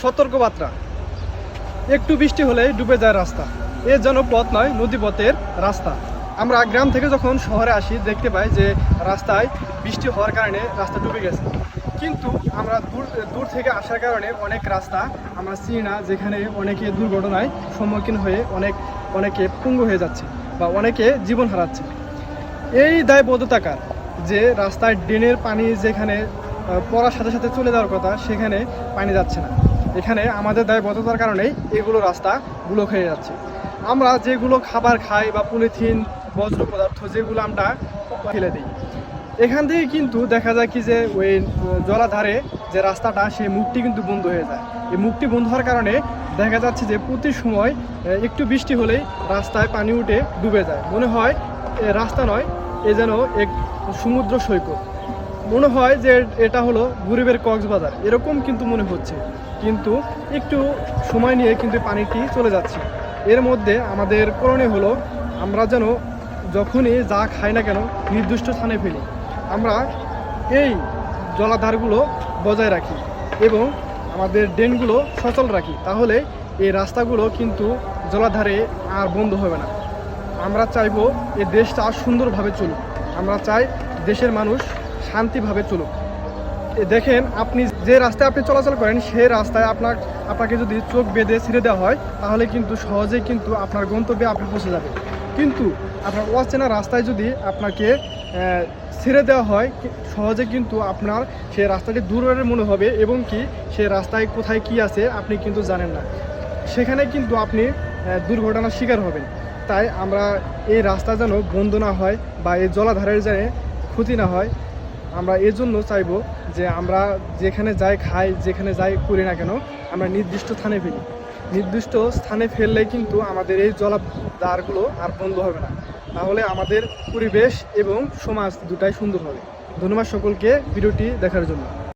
সতর্কবার্তা, একটু বৃষ্টি হলেই ডুবে যায় রাস্তা। এ যেন পথ নয়, নদীপথের রাস্তা। আমরা গ্রাম থেকে যখন শহরে আসি দেখতে পাই যে রাস্তায় বৃষ্টি হওয়ার কারণে রাস্তা ডুবে গেছে, কিন্তু আমরা দূর থেকে আসার কারণে অনেক রাস্তা আমরা চিনি না, যেখানে অনেকে দুর্ঘটনায় সম্মুখীন হয়ে অনেকে পঙ্গু হয়ে যাচ্ছে বা অনেকে জীবন হারাচ্ছে। এই দায়বদ্ধতা কার যে রাস্তায় ড্রেনের পানি যেখানে পড়ার সাথে সাথে চলে যাওয়ার কথা সেখানে পানি যাচ্ছে না। এখানে আমাদের দায়বদ্ধতার কারণেই এগুলো রাস্তা ব্লক হয়ে যাচ্ছে। আমরা যেগুলো খাবার খাই বা পলিথিন বজ্র পদার্থ যেগুলো আমরা ফেলে দিই, এখান থেকে কিন্তু দেখা যায় কি যে ওই জলাধারে যে রাস্তাটা সেই মুখটি কিন্তু বন্ধ হয়ে যায়। এই মুখটি বন্ধ হওয়ার কারণে দেখা যাচ্ছে যে প্রতি সময় একটু বৃষ্টি হলেই রাস্তায় পানি উঠে ডুবে যায়। মনে হয় রাস্তা নয়, এ যেন এক সমুদ্র সৈকত। মনে হয় যে এটা হলো গরিবের কক্সবাজার, এরকম কিন্তু মনে হচ্ছে। কিন্তু একটু সময় নিয়ে কিন্তু পানিটি চলে যাচ্ছে। এর মধ্যে আমাদের করণীয় হলো আমরা যেন যখনই যা খাই না কেন নির্দিষ্ট স্থানে ফেলি, আমরা এই জলাধারগুলো বজায় রাখি এবং আমাদের ড্রেনগুলো সচল রাখি, তাহলে এই রাস্তাগুলো কিন্তু জলাধারে আর বন্ধ হবে না। আমরা চাইবো এই দেশটা সুন্দরভাবে চলুক। আমরা চাই দেশের মানুষ শান্তিভাবে চলুক। দেখেন, আপনি যে রাস্তায় আপনি চলাচল করেন সেই রাস্তায় আপনাকে যদি চোখ বেঁধে ছেড়ে দেওয়া হয় তাহলে কিন্তু সহজেই কিন্তু আপনার গন্তব্যে আপনি পৌঁছে যাবেন। কিন্তু আপনার অচেনা রাস্তায় যদি আপনাকে ছেড়ে দেওয়া হয় সহজে কিন্তু আপনার সেই রাস্তাটি দূরের মনে হবে এবং কি সেই রাস্তায় কোথায় কি আছে আপনি কিন্তু জানেন না। সেখানে কিন্তু আপনি দুর্ঘটনার শিকার হবেন। তাই আমরা এই রাস্তা যেন বন্ধ না হয় বা এই জলাধারের যেন ক্ষতি না হয়, আমরা এর জন্য চাইবো যে আমরা যেখানে যাই খাই, যেখানে যাই করি না কেন, আমরা নির্দিষ্ট স্থানে ফেলি। নির্দিষ্ট স্থানে ফেললে কিন্তু আমাদের এই জলাধারগুলো আর বন্ধ হবে না। তাহলে আমাদের পরিবেশ এবং সমাজ দুটাই সুন্দর হবে। ধন্যবাদ সকলকে ভিডিওটি দেখার জন্য।